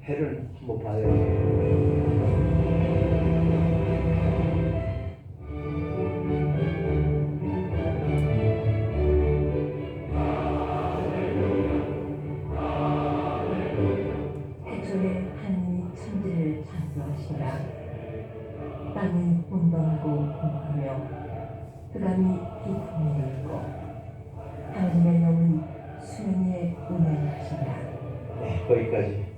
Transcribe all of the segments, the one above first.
해를 한번 봐야 돼요. 해초에 하나님이 천지를 창조하시니라. 땅은 운동하고 공하며 흑암이 깊음에 있고 하나님의 영은 수면 위에 운행하시니라. 네, 거기까지.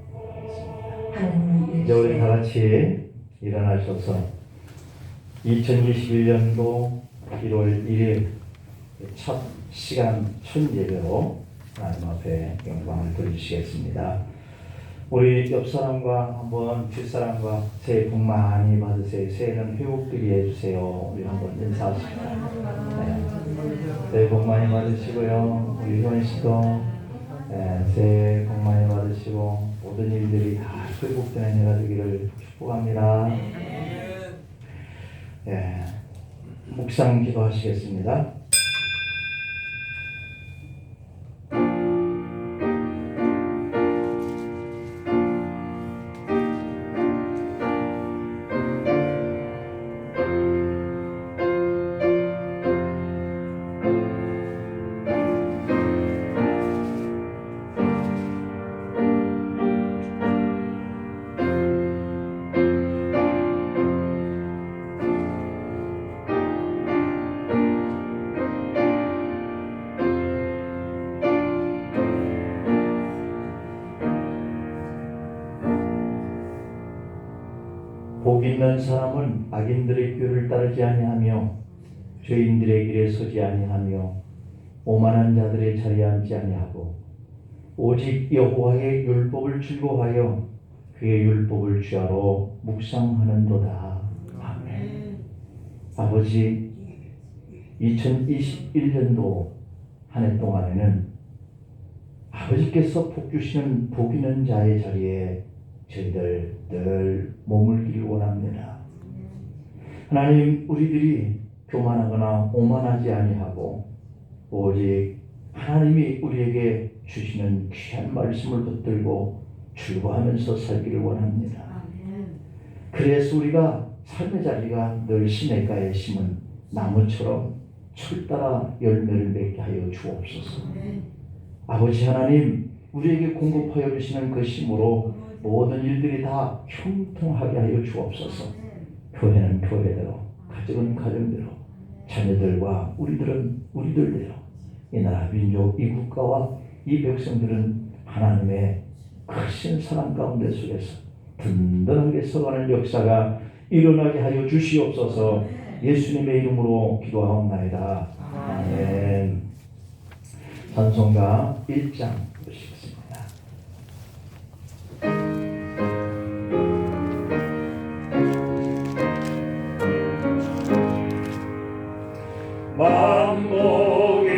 하나님이 이제 우리 이르시되 다 같이 일어나셔서 2021년도 1월 1일 첫 시간 춘예배로 하나님 앞에 영광을 돌리시겠습니다. 우리 옆 사람과 한번 뒷사람과 새해 복 많이 받으세요. 새해는 회복되게 해주세요. 우리 한번 인사하십시다. 네. 새해 복 많이 받으시고요. 우리 효원 씨도 새해 복 많이 받으시고 모든 일들이 다 회복되는 해가 되기를 축복합니다. 묵상 기도하시겠습니다. 복 있는 사람은 악인들의 꾀를 따르지 아니하며 죄인들의 길에 서지 아니하며 오만한 자들의 자리에 앉지 아니하고 오직 여호와의 율법을 즐거워하여 그의 율법을 주야로 묵상하는도다. 아멘. 아버지, 2021년도 한 해 동안에는 아버지께서 복 주시는 복 있는 자의 자리에 저희들 늘 머물기를 원합니다. 하나님, 우리들이 교만하거나 오만하지 아니하고 오직 하나님이 우리에게 주시는 귀한 말씀을 붙들고 즐거워하면서 살기를 원합니다. 그래서 우리가 삶의 자리가 늘 시냇가에 심은 나무처럼 철 따라 열매를 맺게 하여 주옵소서. 아버지 하나님, 우리에게 공급하여 주시는 그 힘으로 모든 일들이 다 형통하게 하여 주옵소서. 교회는 교회대로, 가정은 가정대로, 자녀들과 우리들은 우리들대로, 이 나라 민족, 이 국가와 이 백성들은 하나님의 크신 사랑 가운데 속에서 든든하게 서가는 역사가 일어나게 하여 주시옵소서. 예수님의 이름으로 기도하옵나이다. 아멘. 찬송가 1장 보시겠습니다. 만복의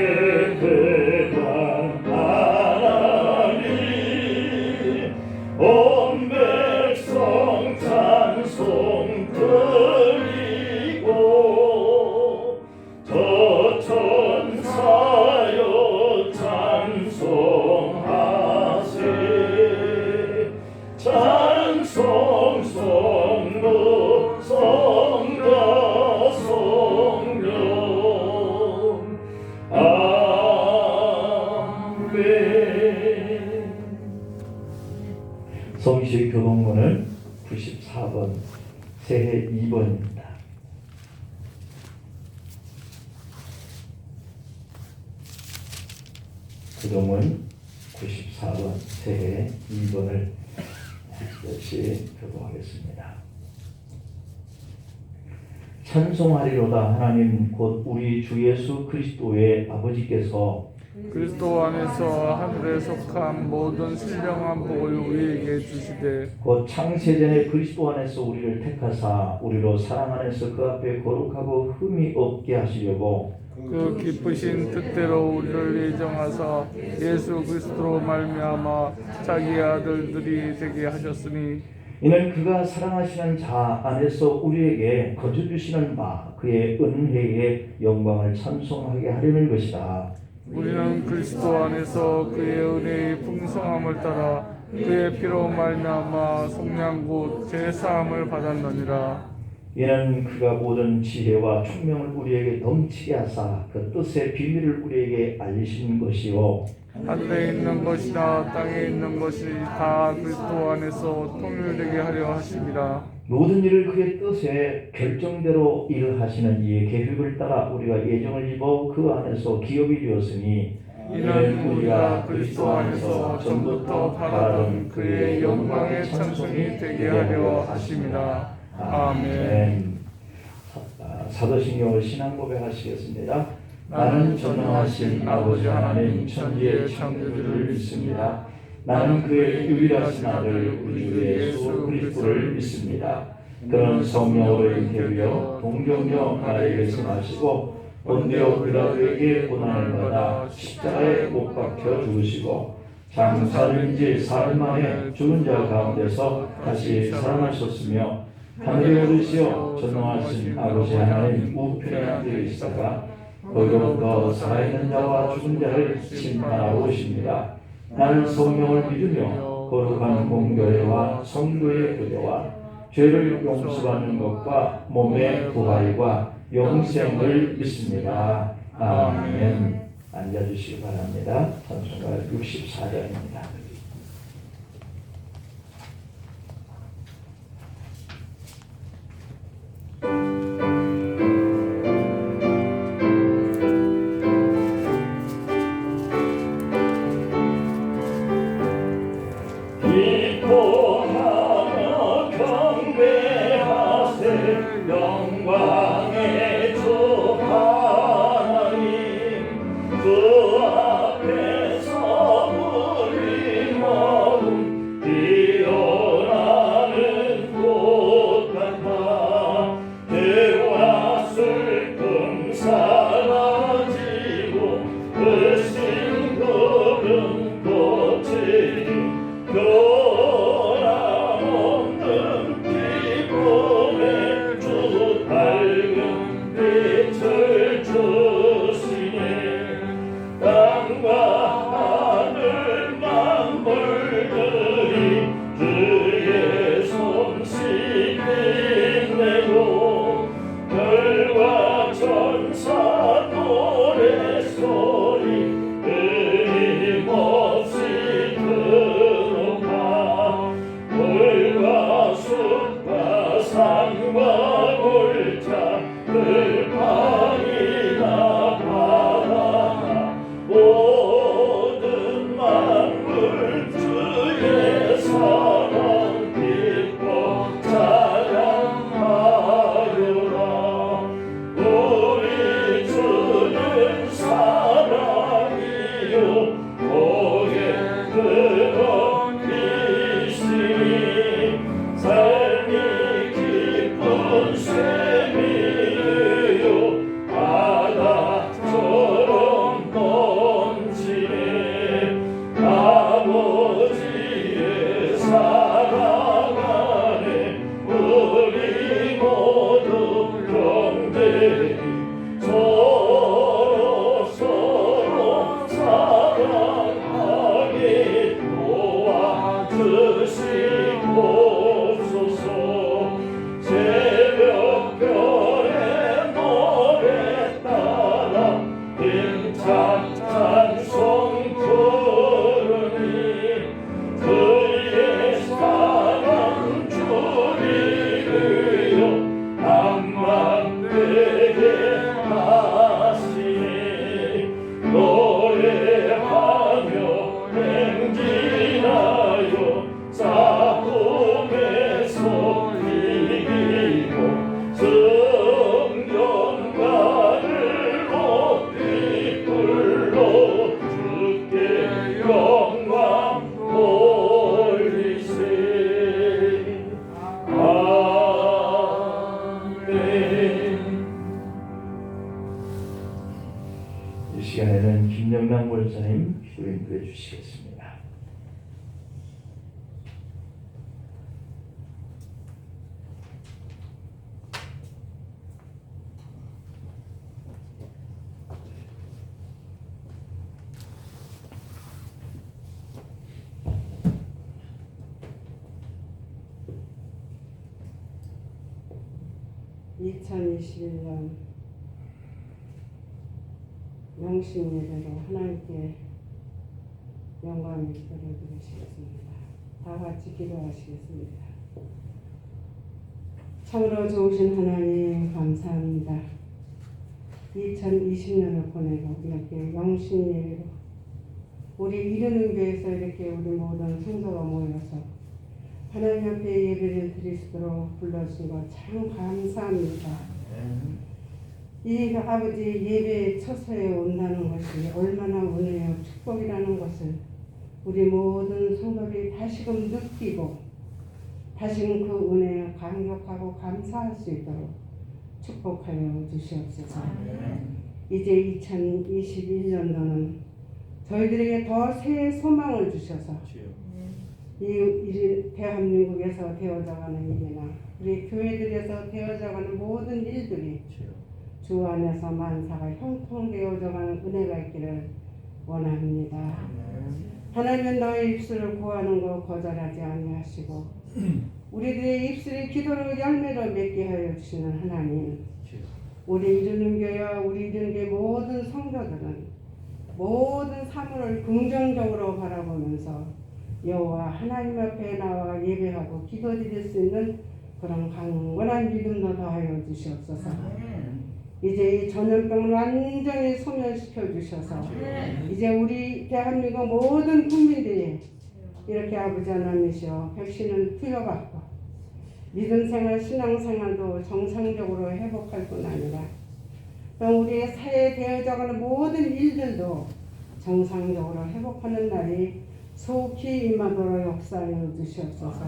대단 하나님, 온 백성 찬송 드리고 저 천사여 찬송하세. 찬송 성도 성가 성령. 아멘. 성시 교동문은 94번 새해 2번입니다. 교동문 94번 새해 2번을 역시 교동하겠습니다. 찬송하리로다. 하나님 곧 우리 주 예수 그리스도의 아버지께서 그리스도 안에서 하늘에 속한 모든 신령한 복을 우리에게 주시되 곧 창세전에 그리스도 안에서 우리를 택하사 우리로 사랑 안에서 그 앞에 거룩하고 흠이 없게 하시려고 그 기쁘신 뜻대로 우리를 예정하사 예수 그리스도로 말미암아 자기의 아들들이 되게 하셨으니 이는 그가 사랑하시는 자 안에서 우리에게 거저 주시는 바 그의 은혜의 영광을 찬송하게 하려는 것이다. 우리는 그리스도 안에서 그의 은혜의 풍성함을 따라 그의 피로 말미암아 속량곧 제사함을 받았느니라. 이는 그가 모든 지혜와 총명을 우리에게 넘치게 하사 그 뜻의 비밀을 우리에게 알리신 것이요 하늘에 있는 것이나 땅에 있는 것이 다 그리스도 안에서 통일되게 하려 하심이라. 모든 일을 그의 뜻에 결정대로 일을 하시는 이의 계획을 따라 우리가 예정을 입어 그 안에서 기업이 되었으니 이는 우리가 그리스도 안에서 전부터 바라던 그의 영광의 찬송이 되게 하려 하심이라. 아멘. 사도신경을 신앙 고백하시겠습니다. 나는 전능하신 아버지 하나님 천지의 창조주를 믿습니다. 나는 그의 유일하신 아들 우리 주 예수 그리스도를 믿습니다. 그는 성령으로 잉태되어 동정녀 마리아에게서 나시고 본디오 빌라도에게 고난을 받아 십자가에 못 박혀 죽으시고 장사를 지 사흘 만에 죽은 자 가운데서 다시 살아나셨으며 하늘에 오르시어 전능하신 아버지 하나님 우편에 앉아 계시다가 거기로부터 살아있는 자와 죽은 자를 심판하러 오십니다. 나는 성령을 믿으며 거룩한 공교회와 성도의 교제와 죄를 용서받는 것과 몸의 부활과 영생을 믿습니다. 아멘. 앉아주시기 바랍니다. 찬송가 64장입니다. 기뻐하며 경배하세 영광의 주 하나님 그 앞에서 우리 마음 피어나는 꽃 같아 죄와 슬픔 사라지고 그 싱그른 꽃이 변함없는 기쁨의 주 밝은 빛을 주시네 땅과 하늘 만물들이 주의 솜씨 빛내고 별과 천사 노래소리 끊임없이 들어가 물과 숲과 산과 골짜 들판이나 바다 모든 만물 주의 사랑 기뻐 찬양하여라 우리 주는 사랑이요 고객들은 이시니 삶이 기쁜 샘이요 바다처럼 넘치네 아버지의 사랑 안에 우리 모두 경배히 서로 사랑하게 도와주시옵소서 새벽별의 노래 따라 힘찬 찬송 부르니 그의 사랑 주리르여 암만 되게 하시니 노래하며 행진하여 싸움에서 이기고 성경가를 높이 불러 주께 영광 돌리세 아멘. 이 시간에는 김영남 목사님 기도 인도해 주시겠습니다. 2021년 영신 예배로 하나님께 영광의 기도를 드리시겠습니다. 다 같이 기도하시겠습니다. 참으로 좋으신 하나님 감사합니다. 2020년을 보내고 이렇게 영신 예배로 우리 이르는 교회에서 이렇게 우리 모든 성도가 모여서 하나님 앞에 예배를 드리도록 불러주신 것 참 감사합니다. 이 아버지 예배 처소에 온다는 것이 얼마나 은혜요 축복이라는 것을 우리 모든 성도들이 다시금 느끼고 다시금 그 은혜에 감격하고 감사할 수 있도록 축복하여 주시옵소서. 이제 2021년도는 저희들에게 더 새 소망을 주셔서 이 대한민국에서 되어져가는 일이나 우리 교회들에서 되어져가는 모든 일들이 주 안에서 만사가 형통되어져가는 은혜가 있기를 원합니다. 하나님은 너의 입술을 구하는 거 거절하지 아니하시고 우리들의 입술이 기도로 열매를 맺게 하여 주시는 하나님, 우리 이르는 교회와 우리 이르는 교회 모든 성도들은 모든 사물을 긍정적으로 바라보면서 여호와 하나님 앞에 나와 예배하고 기도드릴 수 있는 그런 강건한 믿음도 더하여 주시옵소서. 이제 이 전염병을 완전히 소멸시켜 주셔서 이제 우리 대한민국 모든 국민들이 이렇게 아버지 하나님이시여 백신을 투여받고 믿음생활 신앙생활도 정상적으로 회복할 뿐 아니라 또 우리의 사회에 되어져가는 모든 일들도 정상적으로 회복하는 날이 속히 임하도록 역사하여 주시옵소서.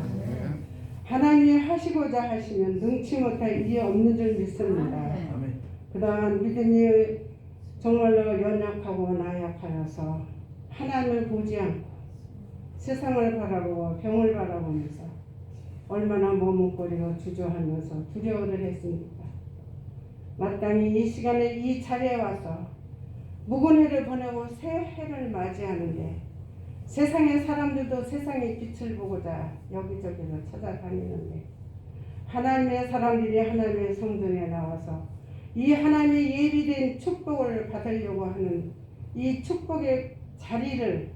하나님이 하시고자 하시면 능치 못할 일이 없는 줄 믿습니다. 그동안 믿음이 정말로 연약하고 나약하여서 하나님을 보지 않고 세상을 바라보고 병을 바라보면서 얼마나 머뭇거리고 주저하면서 두려워를 했습니까? 마땅히 이 시간에 이 자리에 와서 묵은 해를 보내고 새 해를 맞이하는데 세상의 사람들도 세상의 빛을 보고자 여기저기로 찾아다니는데 하나님의 사람들이 하나님의 성전에 나와서 이 하나님의 예비된 축복을 받으려고 하는 이 축복의 자리를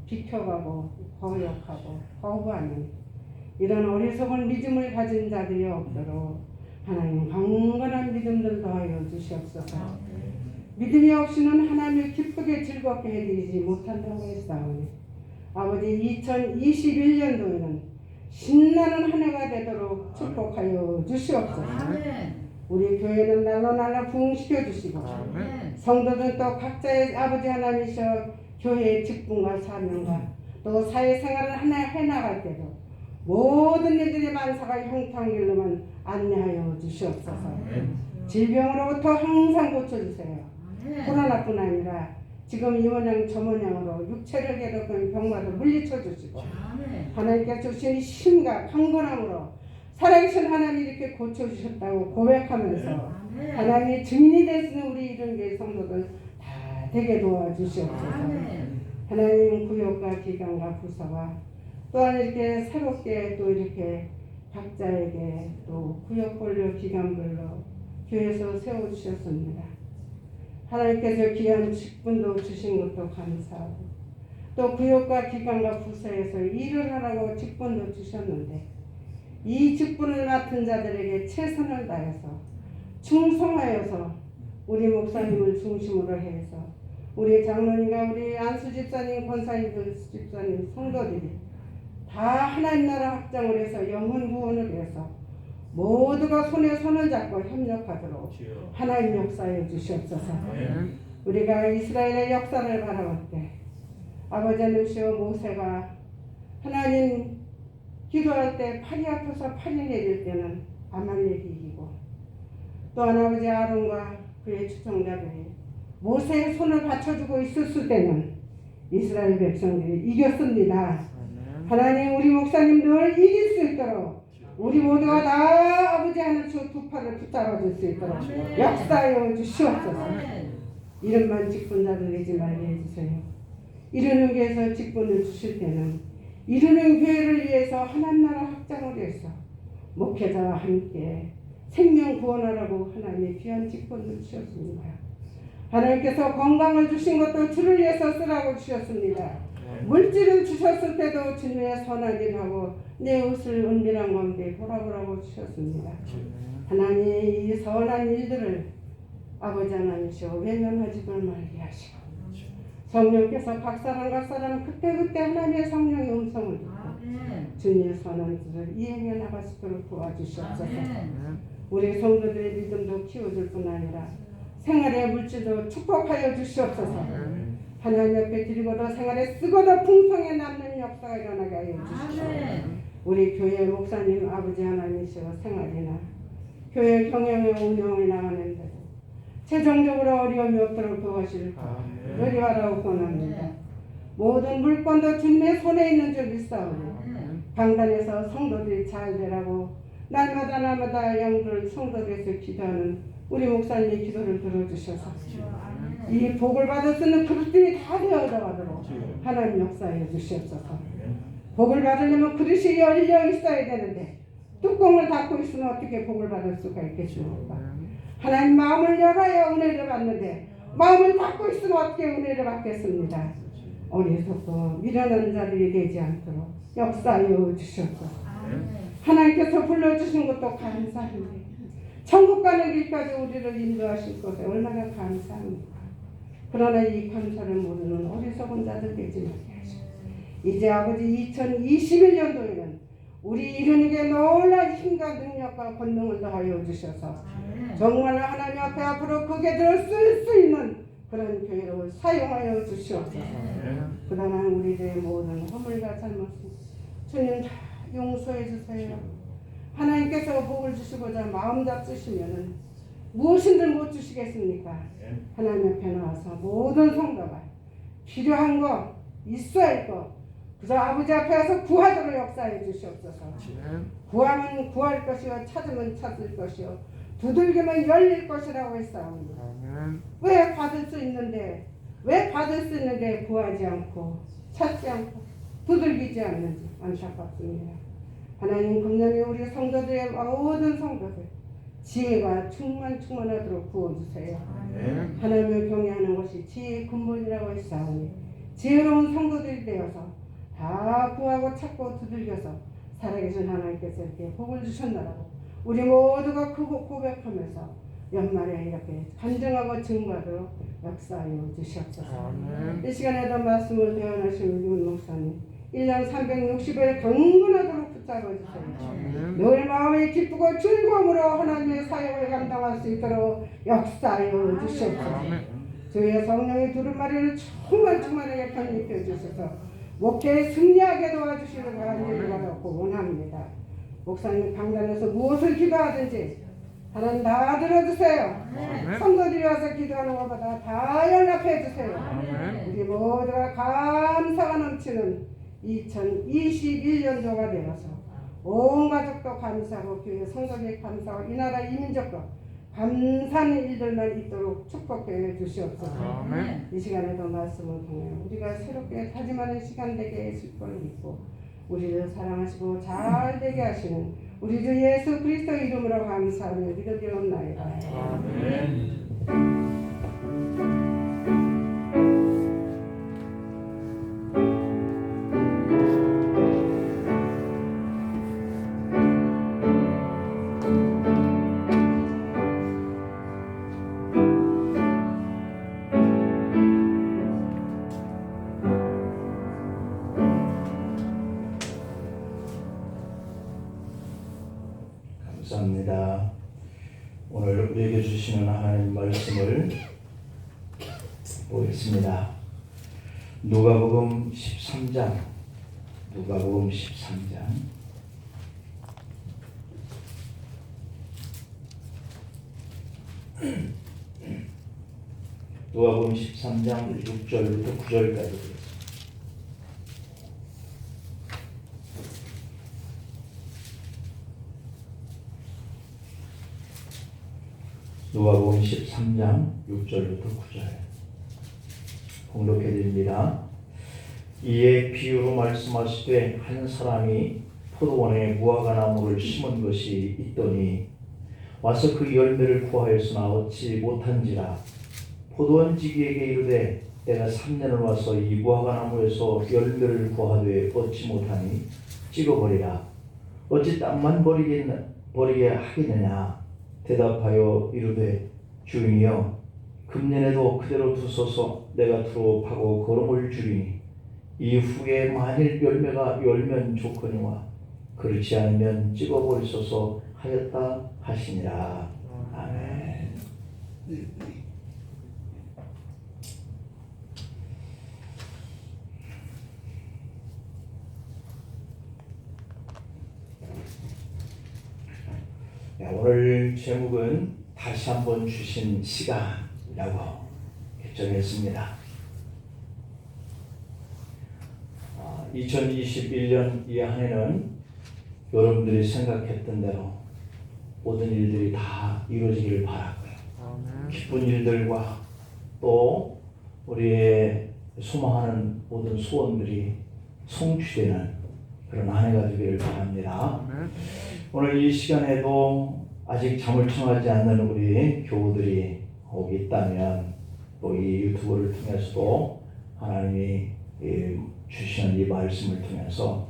비켜가고 거역하고 거부하는 이런 어리석은 믿음을 가진 자들이 없도록 하나님 강건한 믿음들 더하여 주시옵소서. 믿음이 없이는 하나님을 기쁘게 즐겁게 해드리지 못한다고 했사오니 아버지 2021년도에는 신나는 한 해가 되도록 축복하여 주시옵소서. 우리 교회는 날로 부흥시켜 주시고 성도들 또 각자의 아버지 하나님이셔 교회의 직분과 사명과 또 사회생활을 하나 해나갈 때도 모든 일들의 만사가 형통길로만 안내하여 주시옵소서. 질병으로부터 항상 고쳐주세요. 코로나뿐 아니라 지금 이 모양 저 모양으로 육체를 괴롭히는 병마도 물리쳐 주시고 하나님께 주신 힘과 강건함으로 살아계신 하나님이 이렇게 고쳐주셨다고 고백하면서 하나님의 증인이 되시는 우리 이른교회 성도들 다 되게 도와주시옵소서. 하나님 구역과 기관과 부서가 또한 이렇게 새롭게 또 이렇게 각자에게 또 구역별로 기관별로 교회에서 세워주셨습니다. 하나님께서 귀한 직분도 주신 것도 감사하고 또 구역과 기관과 부서에서 일을 하라고 직분도 주셨는데 이 직분을 맡은 자들에게 최선을 다해서 충성하여서 우리 목사님을 중심으로 해서 우리 장로님과 우리 안수 집사님, 권사님들 집사님, 성도들이 다 하나님 나라 확장을 해서 영혼 구원을 위해서 모두가 손에 손을 잡고 협력하도록 하나님 역사해 주시옵소서. 우리가 이스라엘의 역사를 바라볼 때 아버지 하나님이시여 모세가 하나님 기도할 때 팔이 아파서 팔이 내릴 때는 아말렉이 이기고 또한 아버지 아론과 그의 추종자들이 모세의 손을 받쳐주고 있었을 때는 이스라엘 백성들이 이겼습니다. 하나님 우리 목사님 늘 이길 수 있도록 우리 모두가 다 아버지 하나님 두 팔을 붙잡아줄 수 있도록 역사하여 주시옵소서. 이름만 직분자들 내지 말게 해주세요. 이르는 교회에서 직분을 주실 때는 이르는 교회를 위해서 하나님 나라 확장을 위해서 목회자와 함께 생명 구원하라고 하나님의 귀한 직분을 주셨습니다. 하나님께서 건강을 주신 것도 주를 위해서 쓰라고 주셨습니다. 물질을 주셨을 때도 주님의 선한 일을 하고 내 옷을 은밀한 가운데 보라보라고 주셨습니다. 하나님의 이 선한 일들을 아버지 하나님이시여 외면하지도 말게 하시고 성령께서 각 사람 그때그때 하나님의 성령의 음성을 듣고 주님의 선한 일을 이행해 나갈 수 있도록 도와주시옵소서. 우리 성도들의 믿음도 키워줄 뿐 아니라 생활의 물질도 축복하여 주시옵소서. 하나님 옆에 드리고도 생활에 쓰고도 풍성에 남는 역사가 일어나게 하여 주시옵소서. 우리 교회 목사님 아버지 하나님이시여 생활이나 교회 경영에 운영해 나가는데도 재정적으로 어려움이 없도록 도와주실 요리하라고 권합니다. 모든 물건도 주님의 손에 있는 줄 믿사오니 강단에서 성도들이 잘 되라고 날마다 영들 성도들에서 기도하는 우리 목사님의 기도를 들어주셔서 이 복을 받을 수 있는 그릇들이 다 되어가도록 하나님 역사해 주시옵소서. 복을 받으려면 그릇이 열려 있어야 되는데 뚜껑을 닫고 있으면 어떻게 복을 받을 수가 있겠습니까? 하나님 마음을 열어야 은혜를 받는데 마음을 닫고 있으면 어떻게 은혜를 받겠습니까? 어리석고 미련한 자들이 되지 않도록 역사하여 주시옵소서. 하나님께서 불러주신 것도 감사합니다. 천국 가는 길까지 우리를 인도하실 것에 얼마나 감사합니다. 그러나 이 감사를 모르는 어리석은 자들 되지 말게 하시고 이제 아버지 2021년도에는 우리 이른에게 놀란 힘과 능력과 권능을 더하여 주셔서 정말 하나님 앞에 앞으로 그게들을 쓸 수 있는 그런 교회로 사용하여 주시옵소서. 그동안 우리들의 모든 허물과 잘못을 주님 다 용서해 주세요. 하나님께서 복을 주시고자 마음 잡수시면은 무엇인들 못 주시겠습니까? 하나님 앞에 나와서 모든 성도가 필요한 거 있어야 할 거 그저 아버지 앞에 와서 구하도록 역사해 주시옵소서. 구하면 구할 것이요 찾으면 찾을 것이요 두들기면 열릴 것이라고 했사옵니다. 왜 받을 수 있는데 구하지 않고 찾지 않고 두들기지 않는지 안타깝습니다. 하나님 금년에 우리 성도들의 모든 성도들 지혜가 충만하도록 부어주세요. 하나님을 경외하는 것이 지혜의 근본이라고 했사오니 지혜로운 성도들이 되어서 다 구하고 찾고 두들겨서 살아계신 하나님께서 이렇게 복을 주셨나라고 우리 모두가 그거 고백하면서 연말에 이렇게 간증하고 증거하도록 역사하여 주시옵소서. 이 시간에도 말씀을 대언하신 우리 목사님 1년 360일 강건하도록 붙잡아 주세요. 늘 마음이 기쁘고 즐거움으로 하나님의 사역을 감당할 수 있도록 역사하여 주시옵소서. 주의 성령의 두루마리를 충만하게 편입해 주셔서 목회에 승리하게 도와주시는 간절히 바라고 원합니다. 목사님 강단에서 무엇을 기도하든지 하나님 다 들어주세요. 성도들이 와서 기도하는 것마다 다 연락해 주세요. 우리 모두가 감사가 넘치는 2021년도가 되어서 온 가족도 감사하고 교회 성도들이 감사하고 이 나라 이민족도 감사하는 일들만 있도록 축복해 주시옵소서. 이 시간에도 말씀을 통해 우리가 새롭게 다짐하는 시간 되게 해줄 걸 믿고 우리를 사랑하시고 잘 되게 하시는 우리 주 예수 그리스도 이름으로 감사하며 믿어드리옵나이다. 아멘. 감사합니다. 오늘 우리에게 주시는 하나님 말씀을 보겠습니다. 누가복음 13장 누가복음 13장 누가복음 13장 6절부터 9절까지 보겠습니다. 누가복음 13장 6절부터 9절 공독해 드립니다. 이에 비유로 말씀하시되 한 사람이 포도원에 무화과 나무를 심은 것이 있더니 와서 그 열매를 구하였으나 얻지 못한지라. 포도원지기에게 이르되 내가 3년을 와서 이 무화과 나무에서 열매를 구하되 얻지 못하니 찍어버리라. 어찌 땅만 버리게 하겠느냐. 대답하여 이르되 주인이여 금년에도 그대로 두소서. 내가 두루 파고 거름을 주리니 이후에 만일 열매가 열면 좋거니와 그렇지 않으면 찍어버리소서 하였다 하시니라. 아멘. 네, 오늘 제목은 다시 한번 주신 시간이라고 결정했습니다. 2021년 이 한 해는 여러분들이 생각했던 대로 모든 일들이 다 이루어지기를 바라고요. 아멘. 기쁜 일들과 또 우리의 소망하는 모든 소원들이 성취되는 그런 한 해가 되기를 바랍니다. 아멘. 오늘 이 시간에도 아직 잠을 청하지 않는 우리 교우들이 혹 있다면 또 이 유튜브를 통해서도 하나님이 주시는 이 말씀을 통해서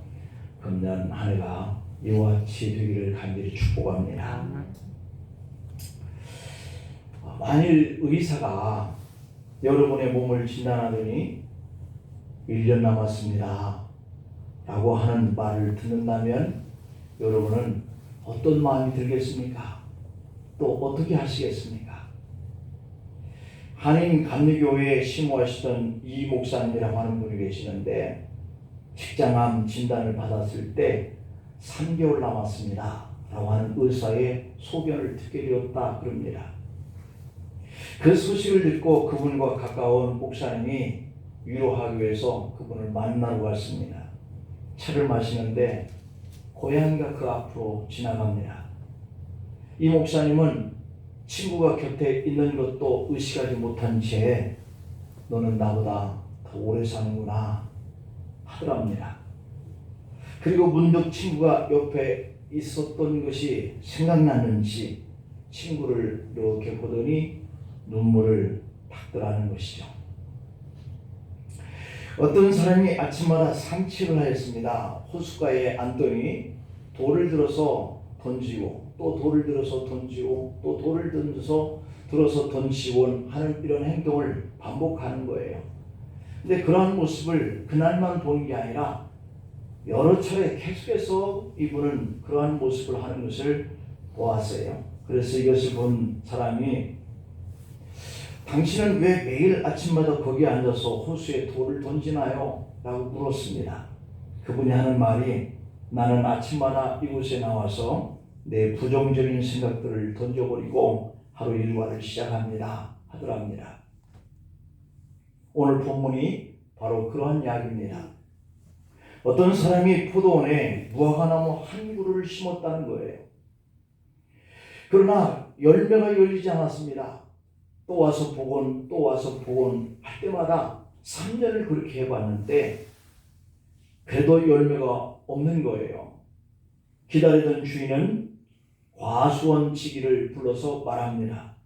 금년 한 해가 이와 같이 되기를 간절히 축복합니다. 아멘. 만일 의사가 여러분의 몸을 진단하더니 1년 남았습니다 라고 하는 말을 듣는다면 여러분은 어떤 마음이 들겠습니까? 또 어떻게 하시겠습니까? 한인 감리교회에 심호하시던 이 목사님이라고 하는 분이 계시는데 직장암 진단을 받았을 때 3개월 남았습니다 라고 하는 의사의 소견을 듣게 되었다 그럽니다. 그 소식을 듣고 그분과 가까운 목사님이 위로하기 위해서 그분을 만나러 갔습니다. 차를 마시는데 고양이가 그 앞으로 지나갑니다. 이 목사님은 친구가 곁에 있는 것도 의식하지 못한 채 너는 나보다 더 오래 사는구나 하더랍니다. 그리고 문득 친구가 옆에 있었던 것이 생각났는지 친구를 이렇게 보더니 눈물을 닦더라는 것이죠. 어떤 사람이 아침마다 산책을 하였습니다. 호숫가에 앉더니 돌을 들어서 던지고 또 돌을 들어서 던지고 또 돌을 들어서 던지고 하는 이런 행동을 반복하는 거예요. 근데 그러한 모습을 그날만 보는 게 아니라 여러 차례 계속해서 이분은 그러한 모습을 하는 것을 보았어요. 그래서 이것을 본 사람이 당신은 왜 매일 아침마다 거기 앉아서 호수에 돌을 던지나요? 라고 물었습니다. 그분이 하는 말이 나는 아침마다 이곳에 나와서 내 부정적인 생각들을 던져버리고 하루 일과를 시작합니다 하더랍니다. 오늘 본문이 바로 그러한 이야기입니다. 어떤 사람이 포도원에 무화과나무 한 그루를 심었다는 거예요. 그러나 열매가 열리지 않았습니다. 또 와서 보곤 또 와서 보곤 할 때마다 3년을 그렇게 해봤는데 그래도 열매가 없는 거예요. 기다리던 주인은 과수원지기를 불러서 말합니다.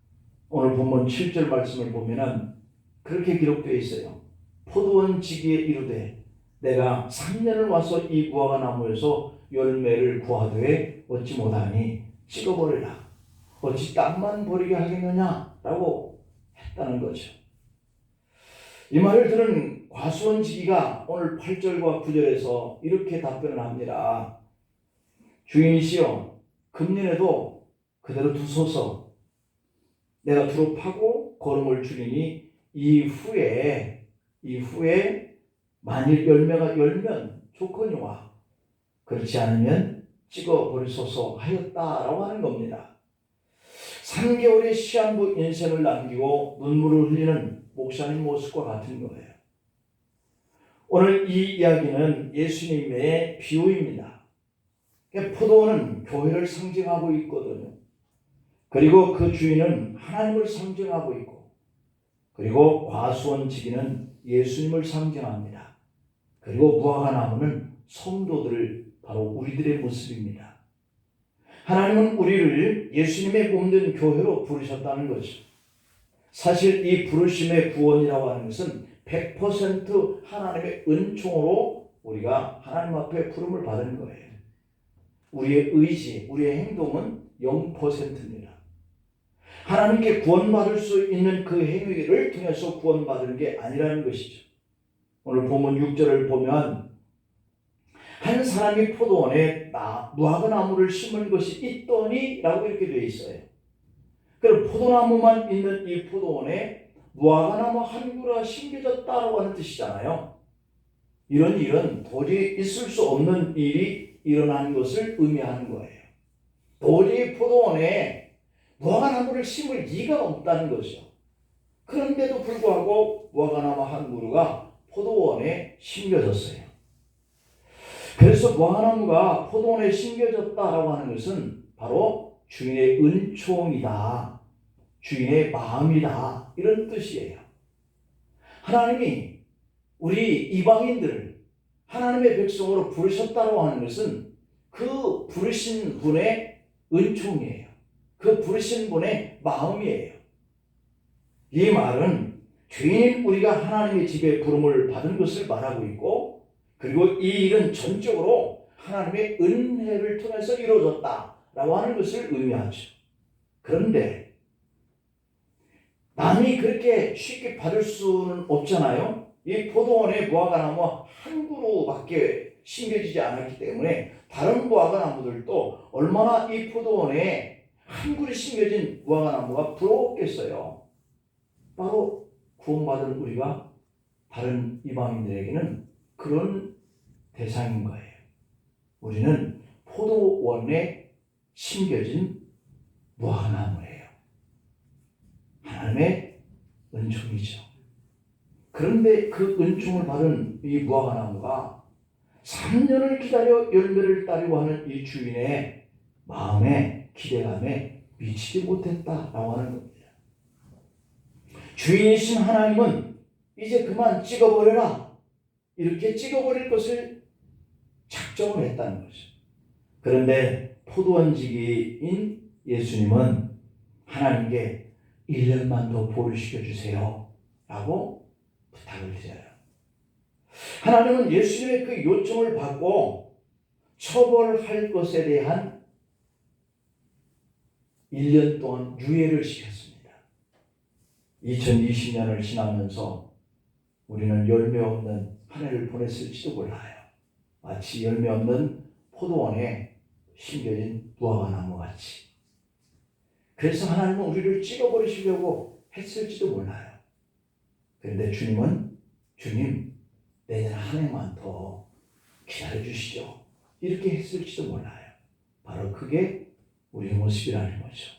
오늘 본문 7절 말씀을 보면은 그렇게 기록되어 있어요. 포도원지기에 이르되 내가 3년을 와서 이 무화과 나무에서 열매를 구하되 얻지 못하니 찍어버리라. 어찌 땅만 버리게 하겠느냐 라고 했다는 거죠. 이 말을 들은 과수원지기가 오늘 8절과 9절에서 이렇게 답변을 합니다. 주인이시여 금년에도 그대로 두소서. 내가 두루 파고 거름을 주리니 이후에 만일 열매가 열면 좋거니와 그렇지 않으면 찍어버리소서 하였다라고 하는 겁니다. 3개월의 시한부 인생을 남기고 눈물을 흘리는 목사님 모습과 같은 거예요. 오늘 이 이야기는 예수님의 비유입니다. 포도원은 교회를 상징하고 있거든요. 그리고 그 주인은 하나님을 상징하고 있고, 그리고 과수원지기는 예수님을 상징합니다. 그리고 무화과 나무는 성도들, 바로 우리들의 모습입니다. 하나님은 우리를 예수님의 몸된 교회로 부르셨다는 거죠. 사실 이 부르심의 구원이라고 하는 것은 100% 하나님의 은총으로 우리가 하나님 앞에 부름을 받은 거예요. 우리의 의지, 우리의 행동은 0%입니다. 하나님께 구원받을 수 있는 그 행위를 통해서 구원받은 게 아니라는 것이죠. 오늘 본문 6절을 보면 한 사람이 포도원에 무화과나무를 심은 것이 있더니 라고 이렇게 되어 있어요. 그럼 포도나무만 있는 이 포도원에 무화과나무 한 그루가 심겨졌다고 하는 뜻이잖아요. 이런 일은 도저히 있을 수 없는 일이 일어난 것을 의미하는 거예요. 도저히 포도원에 무화과나무를 심을 리가 없다는 거죠. 그런데도 불구하고 무화과나무 한 그루가 포도원에 심겨졌어요. 그래서 무화과나무가 포도원에 심겨졌다라고 하는 것은 바로 주인의 은총이다, 주인의 마음이다, 이런 뜻이에요. 하나님이 우리 이방인들을 하나님의 백성으로 부르셨다고 하는 것은 그 부르신 분의 은총이에요. 그 부르신 분의 마음이에요. 이 말은 죄인 우리가 하나님의 집에 부름을 받은 것을 말하고 있고, 그리고 이 일은 전적으로 하나님의 은혜를 통해서 이루어졌다라고 하는 것을 의미하죠. 그런데 남이 그렇게 쉽게 받을 수는 없잖아요. 이 포도원에 무화과나무 한 그루밖에 심겨지지 않았기 때문에 다른 무화과나무들도 얼마나 이 포도원에 한 그루 심겨진 무화과나무가 부러웠겠어요. 바로 구원받은 우리가 다른 이방인들에게는 그런 대상인 거예요. 우리는 포도원에 심겨진 무화과나무예요. 하나님의 은총이죠. 그런데 그 은총을 받은 이 무화과나무가 3년을 기다려 열매를 따려고 하는 이 주인의 마음에 기대감에 미치지 못했다라고 하는 겁니다. 주인이신 하나님은 이제 그만 찍어버려라, 이렇게 찍어버릴 것을 작정을 했다는 거죠. 그런데 포도원지기인 예수님은 하나님께 1년만 더 보를 시켜주세요 라고 부탁을 드려요. 하나님은 예수님의 그 요청을 받고 처벌할 것에 대한 1년 동안 유예를 시켰습니다. 2020년을 지나면서 우리는 열매 없는 한 해를 보냈을지도 몰라요. 마치 열매 없는 포도원에 심겨진 무화과나무 같이. 그래서 하나님은 우리를 찍어버리시려고 했을지도 몰라요. 그런데 주님은 주님 내년 한 해만 더 기다려주시죠, 이렇게 했을지도 몰라요. 바로 그게 우리의 모습이라는 거죠.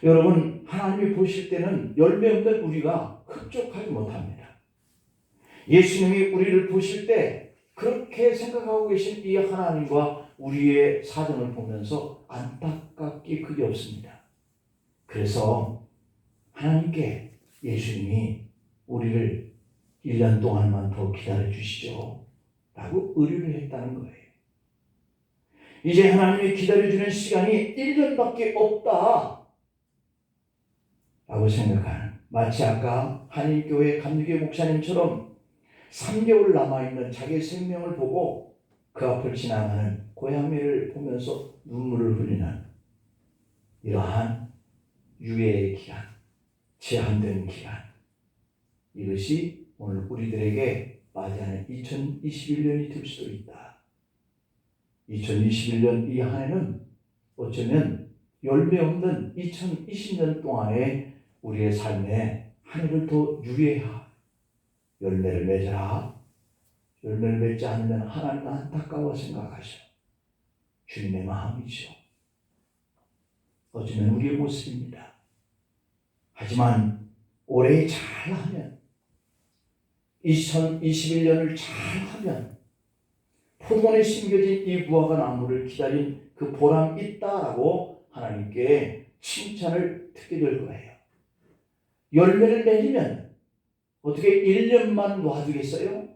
여러분, 하나님이 보실 때는 열매 없는 우리가 흡족하지 못합니다. 예수님이 우리를 보실 때 그렇게 생각하고 계신 이 하나님과 우리의 사정을 보면서 안타깝기 그리 없습니다. 그래서 하나님께 예수님이 우리를 1년 동안만 더 기다려 주시죠 라고 의뢰를 했다는 거예요. 이제 하나님이 기다려주는 시간이 1년밖에 없다 라고 생각하는, 마치 아까 한인교회 감리교 목사님처럼 3개월 남아있는 자기의 생명을 보고 그 앞을 지나가는 고양이를 보면서 눈물을 흘리는 이러한 유예의 기간, 제한된 기간, 이것이 오늘 우리들에게 맞이하는 2021년이 될 수도 있다. 2021년 이 한 해는 어쩌면 열매 없는 2020년 동안의 우리의 삶에 한 해를 더 유예하, 열매를 맺어라. 열매를 맺지 않으면 하나님은 안타까워 생각하셔. 주님의 마음이죠. 어쩌면 우리의 모습입니다. 하지만 올해 잘하면, 2021년을 잘하면 포도원에 심겨진 이 무화과나무를 기다린 그 보람 있다라고 하나님께 칭찬을 듣게 될 거예요. 열매를 맺으면 어떻게 1년만 놔두겠어요?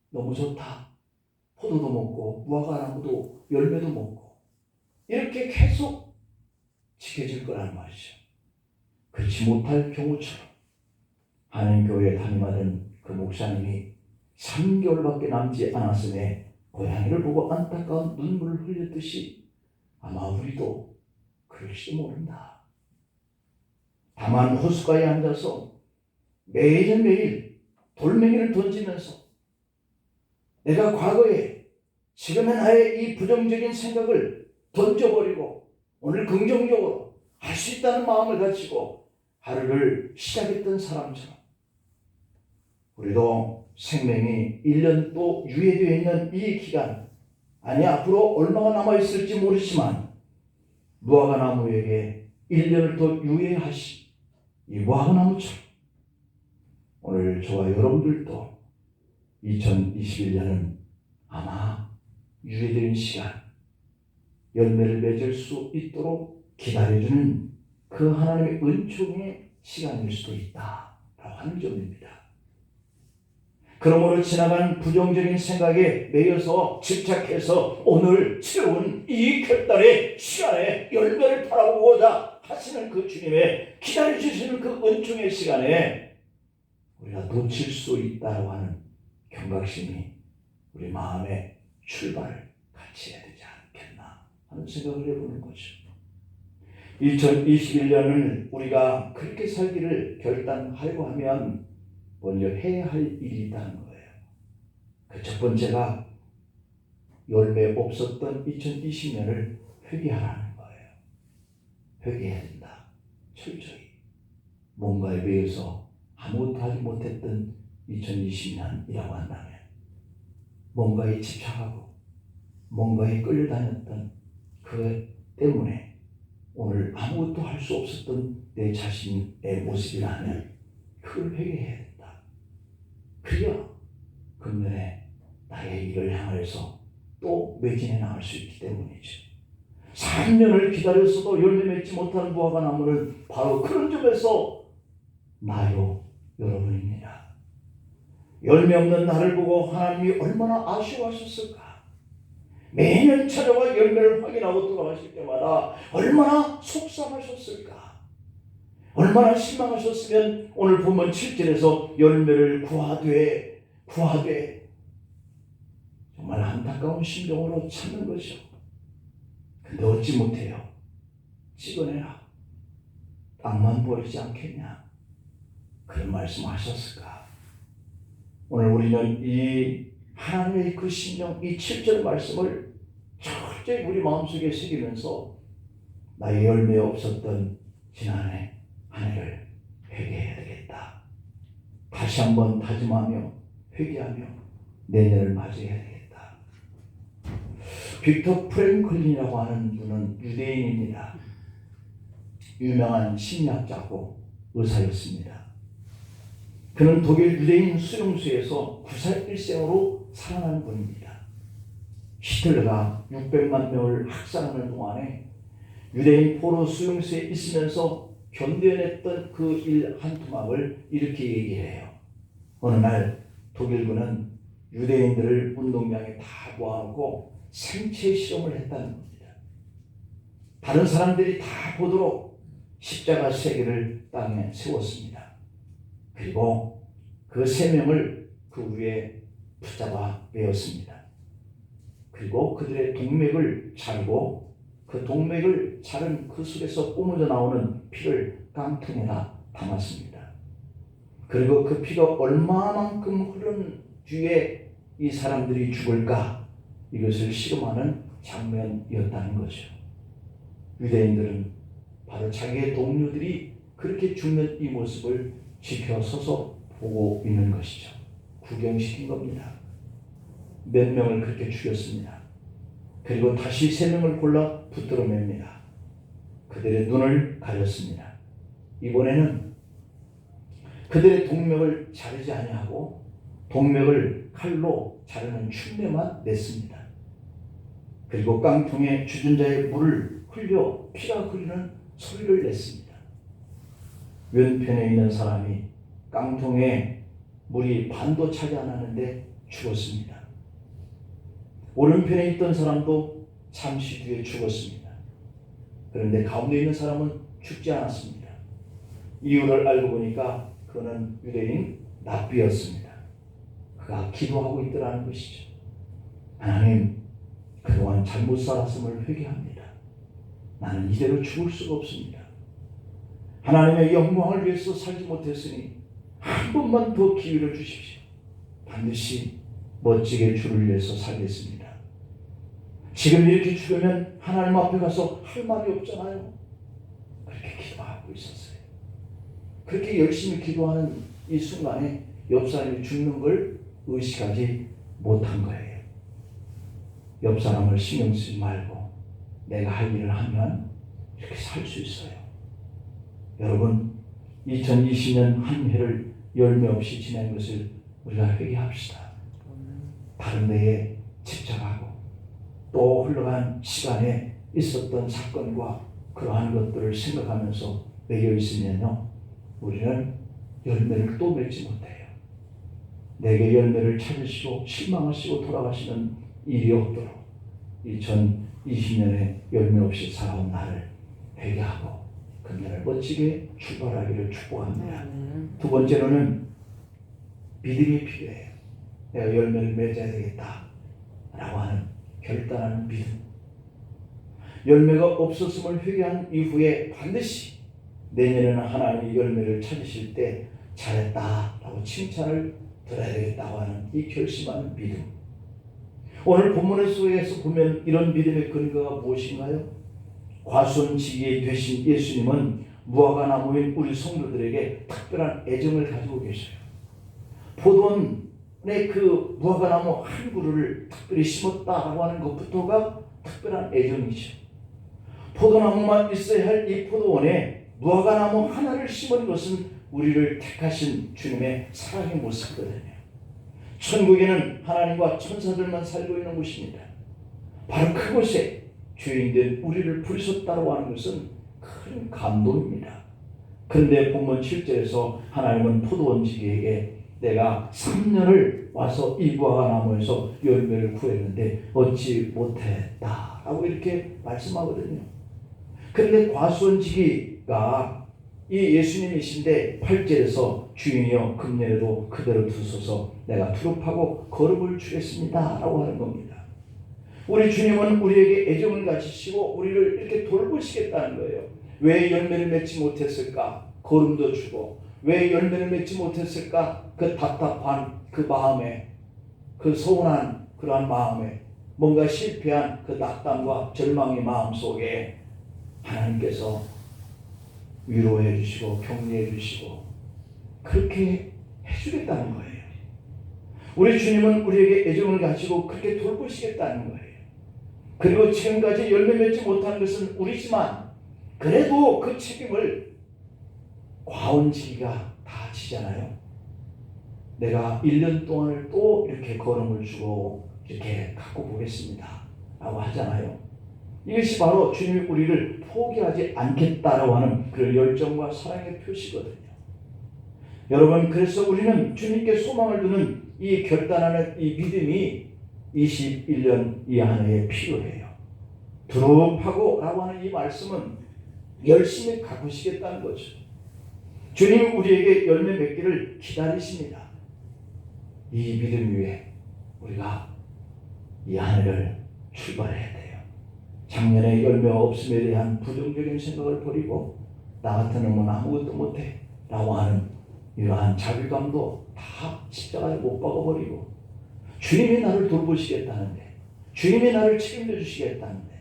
너무 좋다. 포도도 먹고 무화과나무도 열매도 먹고 이렇게 계속 지켜질 거란 말이죠. 그렇지 못할 경우처럼 하나님 교회에 담임하던 그 목사님이 3개월밖에 남지 않았음에 고양이를 보고 안타까운 눈물을 흘렸듯이 아마 우리도 그럴지도 모른다. 다만 호숫가에 앉아서 매일매일 돌멩이를 던지면서 내가 과거에 지금의 나의 이 부정적인 생각을 던져버리고 오늘 긍정적으로 할 수 있다는 마음을 가지고 하루를 시작했던 사람처럼 우리도 생명이 1년 또 유예되어 있는 이 기간, 아니 앞으로 얼마가 남아있을지 모르지만 무화과나무에게 1년을 더 유예하신 이 무화과나무처럼 오늘 저와 여러분들도 2021년은 아마 유예되는 시간, 열매를 맺을 수 있도록 기다려주는 그 하나님의 은총의 시간일 수도 있다라고 하는 점입니다. 그러므로 지나간 부정적인 생각에 매여서 집착해서 오늘 채운 이 결단의 시간에 열매를 바라보고자 하시는 그 주님의 기다려주시는 그 은총의 시간에 우리가 놓칠 수 있다고 하는 경각심이 우리 마음의 출발을 같이 해야 되지 않겠나 하는 생각을 해보는 거죠. 2021년을 우리가 그렇게 살기를 결단하려고 하면 먼저 해야 할 일이 있다는 거예요. 그 첫 번째가 열매 없었던 2020년을 회개하라는 거예요. 회개해야 된다. 철저히. 뭔가에 매여서 아무것도 하지 못했던 2020년이라고 한다면 뭔가에 집착하고 뭔가에 끌려다녔던 그 때문에 오늘 아무것도 할 수 없었던 내 자신의 모습이라면 그걸 회개해야 된다. 그래야 금년에 나의 일을 향해서 또 매진해 나갈 수 있기 때문이죠. 3년을 기다렸어도 열매 맺지 못하는 무화과 나무는 바로 그런 점에서 나요 여러분입니다. 열매 없는 나를 보고 하나님이 얼마나 아쉬워하셨을까. 매년 찾아와 열매를 확인하고 돌아가실 때마다 얼마나 속상하셨을까. 얼마나 실망하셨으면 오늘 본문 7절에서 열매를 구하되 정말 안타까운 심정으로 찾는 거죠. 근데 얻지 못해요. 찍어내라. 땅만 버리지 않겠냐. 그런 말씀하셨을까. 오늘 우리는 이 하나님의 그 심정, 이 7절 말씀을 철저히 우리 마음속에 새기면서 나의 열매 없었던 지난해 한 해를 회개해야 되겠다. 다시 한번 다짐하며 회개하며 내년을 맞이해야 되겠다. 빅터 프랭클린이라고 하는 분은 유대인입니다. 유명한 심리학자고 의사였습니다. 그는 독일 유대인 수용소에서 9살 일생으로 살아난 분입니다. 히틀러가 600만 명을 학살하는 동안에 유대인 포로 수용소에 있으면서 견뎌냈던 그 일 한 토막을 이렇게 얘기를 해요. 어느 날 독일군은 유대인들을 운동장에 다 모아놓고 생체 실험을 했다는 겁니다. 다른 사람들이 다 보도록 십자가 3개를 땅에 세웠습니다. 그리고 그 3명을 그 위에 붙잡아 메었습니다. 그리고 그들의 동맥을 자르고 그 동맥을 자른 그 속에서 뿜어져 나오는 피를 깡통에다 담았습니다. 그리고 그 피가 얼마만큼 흐른 뒤에 이 사람들이 죽을까, 이것을 실험하는 장면이었다는 거죠. 유대인들은 바로 자기의 동료들이 그렇게 죽는 이 모습을 지켜서서 보고 있는 것이죠. 구경시킨 겁니다. 몇 명을 그렇게 죽였습니다. 그리고 다시 3명을 골라 붙들어 맵니다. 그들의 눈을 가렸습니다. 이번에는 그들의 동맥을 자르지 아니하고 동맥을 칼로 자르는 흉내만 냈습니다. 그리고 깡통에 주전자의 물을 흘려 피가 흐르는 소리를 냈습니다. 왼편에 있는 사람이 깡통에 물이 반도 차지 않았는데 죽었습니다. 오른편에 있던 사람도 잠시 뒤에 죽었습니다. 그런데 가운데 있는 사람은 죽지 않았습니다. 이유를 알고 보니까 그는 유대인 랍비였습니다. 그가 기도하고 있더라는 것이죠. 하나님, 그동안 잘못 살았음을 회개합니다. 나는 이대로 죽을 수가 없습니다. 하나님의 영광을 위해서 살지 못했으니 한 번만 더 기회를 주십시오. 반드시 멋지게 주를 위해서 살겠습니다. 지금 이렇게 죽으면 하나님 앞에 가서 할 말이 없잖아요. 그렇게 기도하고 있었어요. 그렇게 열심히 기도하는 이 순간에 옆 사람이 죽는 걸 의식하지 못한 거예요. 옆 사람을 신경 쓰지 말고 내가 할 일을 하면 이렇게 살 수 있어요. 여러분, 2020년 한 해를 열매 없이 지낸 것을 우리가 회개합시다. 다른 데에 집착하고 또 흘러간 시간에 있었던 사건과 그러한 것들을 생각하면서 매여 있으면요, 우리는 열매를 또 맺지 못해요. 내게 열매를 찾으시고 실망하시고 돌아가시는 일이 없도록 2020년에 열매 없이 살아온 나를 회개하고 금년을 멋지게 출발하기를 축복합니다. 두 번째로는 믿음이 필요해요. 내가 열매를 맺어야 되겠다 라고 하는 결단하는 믿음. 열매가 없었음을 회개한 이후에 반드시 내년에는 하나님이 열매를 찾으실 때 잘했다 라고 칭찬을 들어야 되겠다고 하는 이 결심하는 믿음. 오늘 본문의 속에서 보면 이런 믿음의 근거가 무엇인가요? 과수원지기에 되신 예수님은 무화과 나무인 우리 성도들에게 특별한 애정을 가지고 계셔요. 포도원의 그 무화과 나무 한 그루를 특별히 심었다라고 하는 것부터가 특별한 애정이죠. 포도나무만 있어야 할 이 포도원에 무화과 나무 하나를 심은 것은 우리를 택하신 주님의 사랑의 모습이거든요. 천국에는 하나님과 천사들만 살고 있는 곳입니다. 바로 그곳에 주인된 우리를 부르셨다고 하는 것은 큰 감동입니다. 그런데 본문 7절에서 하나님은 포도원지기에게 내가 3년을 와서 이 무화과 나무에서 열매를 구했는데 얻지 못했다라고 이렇게 말씀하거든요. 그런데 과수원지기가 이 예수님이신데 8절에서 주인이여 금년에도 그대로 두소서 내가 투rop하고 거름을 주겠습니다 라고 하는 겁니다. 우리 주님은 우리에게 애정을 가지시고 우리를 이렇게 돌보시겠다는 거예요. 왜 열매를 맺지 못했을까? 거름도 주고. 왜 열매를 맺지 못했을까? 그 답답한 그 마음에, 그 서운한 그러한 마음에, 뭔가 실패한 그 낙담과 절망의 마음 속에 하나님께서 위로해 주시고 격려해 주시고 그렇게 해주겠다는 거예요. 우리 주님은 우리에게 애정을 가지고 그렇게 돌보시겠다는 거예요. 그리고 지금까지 열매 맺지 못한 것은 우리지만 그래도 그 책임을 과원지기가 다 지잖아요. 내가 1년 동안을 또 이렇게 거름을 주고 이렇게 갖고 보겠습니다 라고 하잖아요. 이것이 바로 주님이 우리를 포기하지 않겠다라고 하는 그런 열정과 사랑의 표시거든요. 여러분, 그래서 우리는 주님께 소망을 두는 이 결단하는 이 믿음이 21년 이 한 해에 필요해요. 두렵하고 라고 하는 이 말씀은 열심히 가꾸시겠다는 거죠. 주님 우리에게 열매 맺기를 기다리십니다. 이 믿음 위에 우리가 이 한 해를 출발해야 돼요. 작년에 열매가 없음에 대한 부정적인 생각을 버리고 나 같은 놈은 아무것도 못해 라고 하는 이러한 자괴감도 다 십자가에 못 박아버리고 주님이 나를 돌보시겠다는데, 주님이 나를 책임져 주시겠다는데,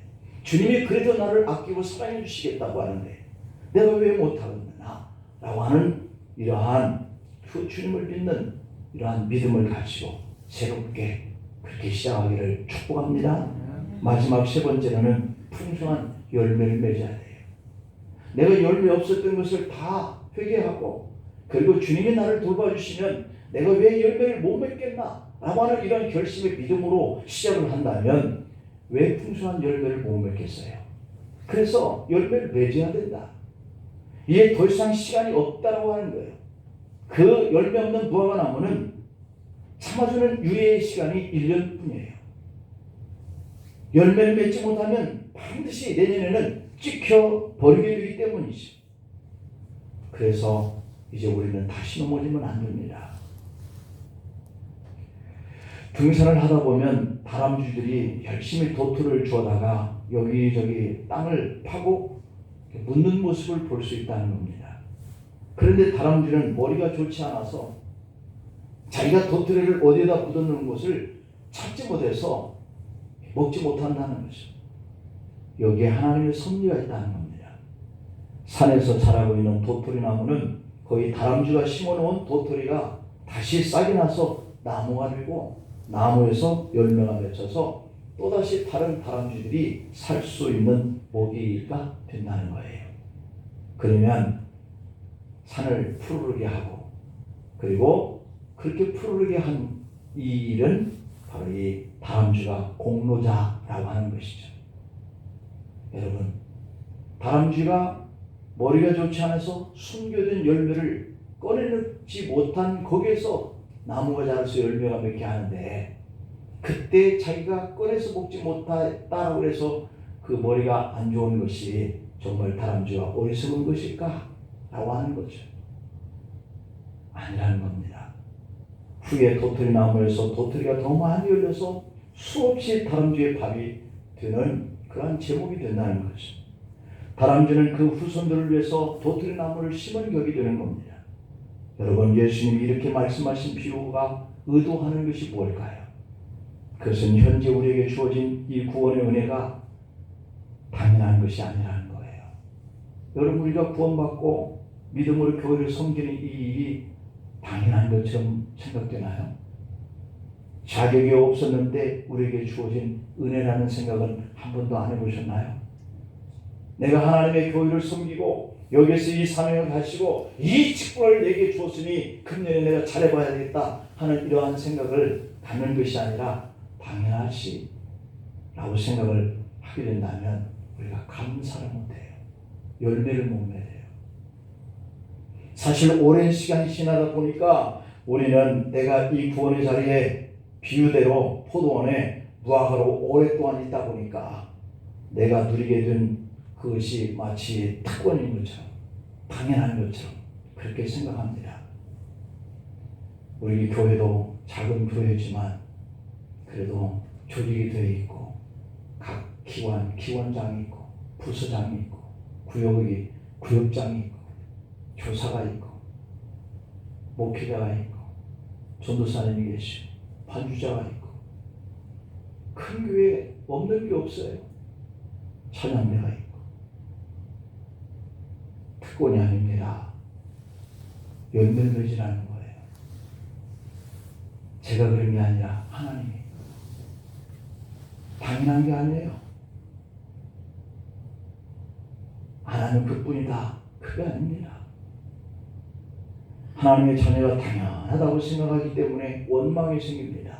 주님이 그래도 나를 아끼고 사랑해 주시겠다고 하는데 내가 왜 못하겠나 라고 하는 이러한 그 주님을 믿는 이러한 믿음을 가지고 새롭게 그렇게 시작하기를 축복합니다. 마지막 세 번째로는 풍성한 열매를 맺어야 돼요. 내가 열매 없었던 것을 다 회개하고 그리고 주님이 나를 돌봐주시면 내가 왜 열매를 못 맺겠나 라고 하는 이런 결심의 믿음으로 시작을 한다면 왜 풍성한 열매를 못 맺겠어요? 그래서 열매를 맺어야 된다. 이게 더 이상 시간이 없다라고 하는 거예요. 그 열매 없는 무화과 나무는 참아주는 유예의 시간이 1년뿐이에요. 열매를 맺지 못하면 반드시 내년에는 찍혀 버리게 되기 때문이죠. 그래서 이제 우리는 다시 넘어지면 안 됩니다. 등산을 하다 보면 다람쥐들이 열심히 도토리를 주워다가 여기저기 땅을 파고 묻는 모습을 볼 수 있다는 겁니다. 그런데 다람쥐는 머리가 좋지 않아서 자기가 도토리를 어디에다 묻어놓은 것을 찾지 못해서 먹지 못한다는 거죠. 여기에 하나님의 섭리가 있다는 겁니다. 산에서 자라고 있는 도토리 나무는 거의 다람쥐가 심어놓은 도토리가 다시 싹이 나서 나무가 되고 나무에서 열매가 맺혀서 또다시 다른 다람쥐들이 살 수 있는 먹이가 된다는 거예요. 그러면 산을 푸르르게 하고 그리고 그렇게 푸르르게 한 이 일은 바로 이 다람쥐가 공로자라고 하는 것이죠. 여러분, 다람쥐가 머리가 좋지 않아서 숨겨둔 열매를 꺼내지 못한 거기에서 나무가 자라서 열매가 맺게 하는데 그때 자기가 꺼내서 먹지 못했다라고 해서 그 머리가 안 좋은 것이 정말 다람쥐가 어리석은 것일까? 라고 하는 거죠. 아니라는 겁니다. 후에 도토리 나무에서 도토리가 더 많이 열려서 수없이 다람쥐의 밥이 되는 그러한 제목이 된다는 거죠. 다람쥐는 그 후손들을 위해서 도토리 나무를 심은 격이 되는 겁니다. 여러분, 예수님이 이렇게 말씀하신 비유가 의도하는 것이 뭘까요? 그것은 현재 우리에게 주어진 이 구원의 은혜가 당연한 것이 아니라는 거예요. 여러분, 우리가 구원받고 믿음으로 교회를 섬기는 이 일이 당연한 것처럼 생각되나요? 자격이 없었는데 우리에게 주어진 은혜라는 생각은 한 번도 안 해보셨나요? 내가 하나님의 교회를 섬기고 여기에서 이 사명을 가지고 이 직분을 내게 주었으니 금년에 내가 잘해봐야 되겠다 하는 이러한 생각을 갖는 것이 아니라 당연하지 라고 생각을 하게 된다면 우리가 감사를 못해요. 열매를 못 맺어요. 사실 오랜 시간이 지나다 보니까 우리는 내가 이 구원의 자리에 비유대로 포도원에 무화과로 오랫동안 있다 보니까 내가 누리게 된 그것이 마치 특권인 것처럼 당연한 것처럼 그렇게 생각합니다. 우리 교회도 작은 교회지만 그래도 조직이 되어 있고 각 기관장이 있고 부서장이 있고 구역장이 있고 교사가 있고 목회자가 있고 전도사님이 계시고 반주자가 있고 큰 교회에 없는 게 없어요. 찬양대가 있고 특권이 아닙니다. 열매를 맺으라는 거예요. 제가 그런 게 아니라 하나님이 당연한 게 아니에요. 안 하는 그뿐이다. 그게 아닙니다. 하나님의 자녀가 당연하다고 생각하기 때문에 원망이 생깁니다.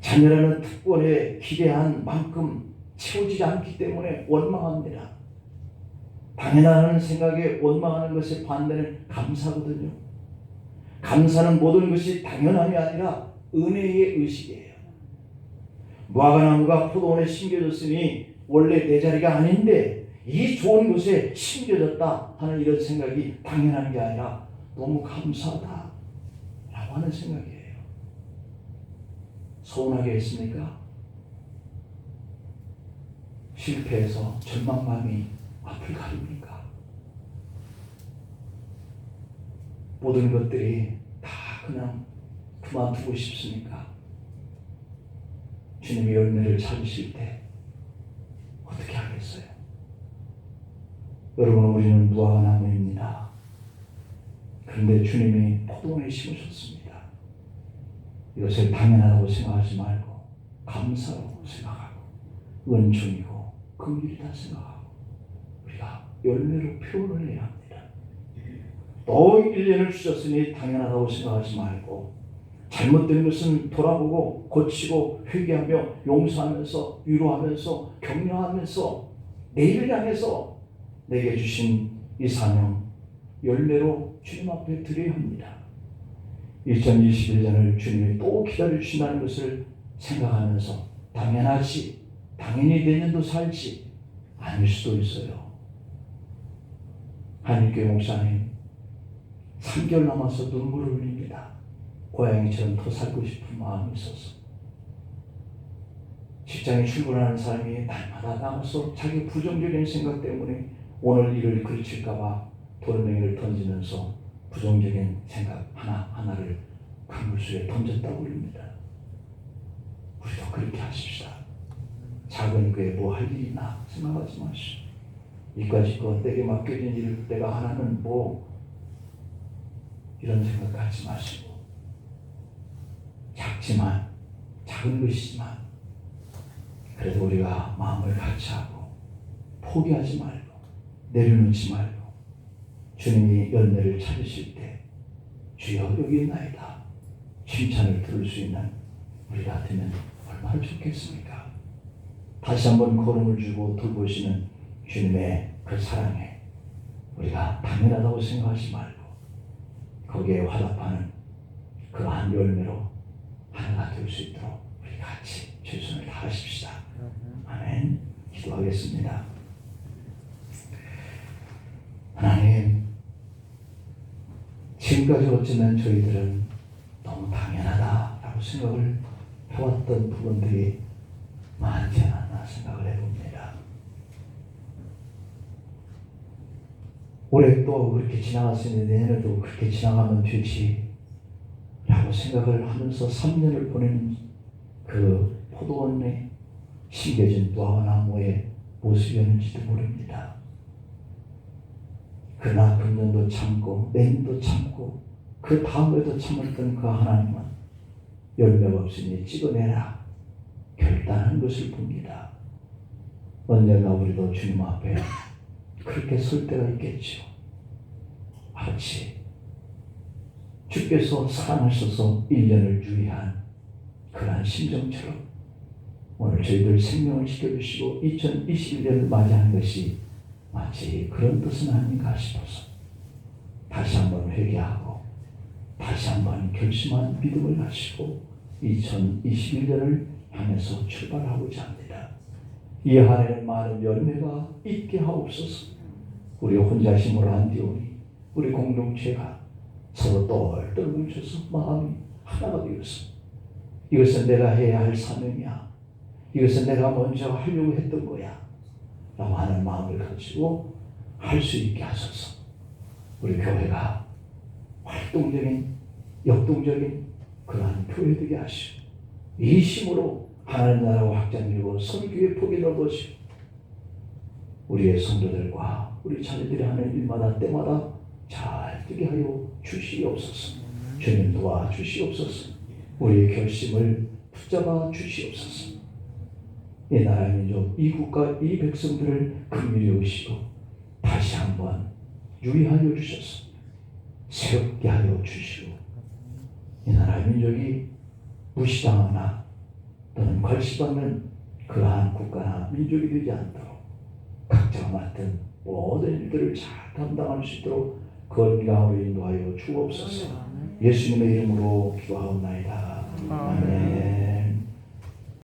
자녀라는 특권에 기대한 만큼 채워지지 않기 때문에 원망합니다. 당연하다는 생각에 원망하는 것의 반대는 감사거든요. 감사는 모든 것이 당연함이 아니라 은혜의 의식이에요. 무화과나무가 포도원에 심겨졌으니 원래 내 자리가 아닌데 이 좋은 곳에 심겨졌다 하는 이런 생각이 당연한 게 아니라 너무 감사하다 라고 하는 생각이에요. 서운하게 했습니까? 실패해서 절망감이 앞을 가립니까? 모든 것들이 다 그냥 그만두고 싶습니까? 주님의 열매를 찾으실 때 어떻게 하겠어요? 여러분, 우리는 무화과나무입니다. 그런데 주님이 포도원에 심으셨습니다. 이것을 당연하다고 생각하지 말고 감사로 생각하고 은총이고 긍휼이다 생각하고 우리가 열매로 표현을 해야 합니다. 또 1년을 주셨으니 당연하다고 생각하지 말고 잘못된 것은 돌아보고 고치고 회개하며 용서하면서 위로하면서 격려하면서 내일을 향해서 내게 주신 이 사명 열매로 주님 앞에 드려야 합니다. 2021년을 주님이 또 기다려 주신다는 것을 생각하면서 당연하지 당연히 내년도 살지 아닐 수도 있어요. 한인교회 목사님 3개월 남아서 눈물을 흘립니다. 고양이처럼 더 살고 싶은 마음이 있어서. 직장에 출근하는 사람이 날마다 남아서 자기 부정적인 생각 때문에 오늘 일을 그르칠까봐 돌멩이를 던지면서 부정적인 생각 하나하나를 강물수에 던졌다고 그럽니다. 우리도 그렇게 하십시다. 작은 교회 뭐 할 일이 있나 생각하지 마시오. 이까짓 거 내게 맡겨진 일을 내가 하나는 뭐 이런 생각하지 마시고, 작지만 작은 것이지만 그래도 우리가 마음을 같이 하고 포기하지 말고 내려놓지 말고 주님이 열매를 찾으실 때 주여 여기 있나이다 칭찬을 들을 수 있는 우리가 되면 얼마나 좋겠습니까? 다시 한번 걸음을 주고 돌보시는 주님의 그 사랑에 우리가 당연하다고 생각하지 말고 거기에 화답하는 그러한 열매로 하나가 될 수 있도록 우리 같이 최선을 다하십시다. 아멘. 기도하겠습니다. 하나님, 지금까지 어쩌면 저희들은 너무 당연하다라고 생각을 해왔던 부분들이 많지 않았나 생각을 해봅니다. 올해 또 그렇게 지나갔으니 내년에도 그렇게 지나가면 되지 라고 생각을 하면서 3년을 보내는 그 포도원에 심겨진 무화과나무의 모습이었는지도 모릅니다. 그러나 금년도 참고 내년도 참고 그 다음에도 참았던 그 하나님은 열매가 없으니 찍어내라 결단한 것을 봅니다. 언젠가 우리도 주님 앞에 그렇게 설 때가 있겠죠. 마치 주께서 사랑하셔서 1년을 유의한 그러한 심정처럼 오늘 저희들 생명을 지켜주시고 2021년을 맞이하는 것이 마치 그런 뜻은 아닌가 싶어서 다시 한번 회개하고 다시 한번 결심한 믿음을 가지고 2021년을 향해서 출발하고자 합니다. 이 한 해는 많은 열매가 있게 하옵소서. 우리 혼자 힘으로 안 되오니 우리 공동체가 서로 똘똘 뭉쳐서 마음이 하나가 되어서 이것은 내가 해야 할 사명이야, 이것은 내가 먼저 하려고 했던 거야 라고 하는 마음을 가지고 할 수 있게 하소서. 우리 교회가 활동적인 역동적인 그러한 교회 되게 하시고 이 힘으로 하나님 나라와 확장되고 선교의 폭이 넓어지고 우리의 성도들과 우리 자녀들이 하는 일마다 때마다 잘 되게 하여 주시옵소서. 주님 도와주시옵소서. 우리의 결심을 붙잡아 주시옵소서. 이 나라 민족, 이 국가, 이 백성들을 긍휼히 여기시고 다시 한번 유의하여 주셔서 새롭게 하여 주시고 이 나라 민족이 무시당하나 또는 괄시받는 그러한 국가나 민족이 되지 않도록 각자가 맡은 모든 일들을 잘 담당할 수 있도록 건강으로 인도하여 주옵소서. 예수님의 이름으로 기도하옵나이다. 아멘.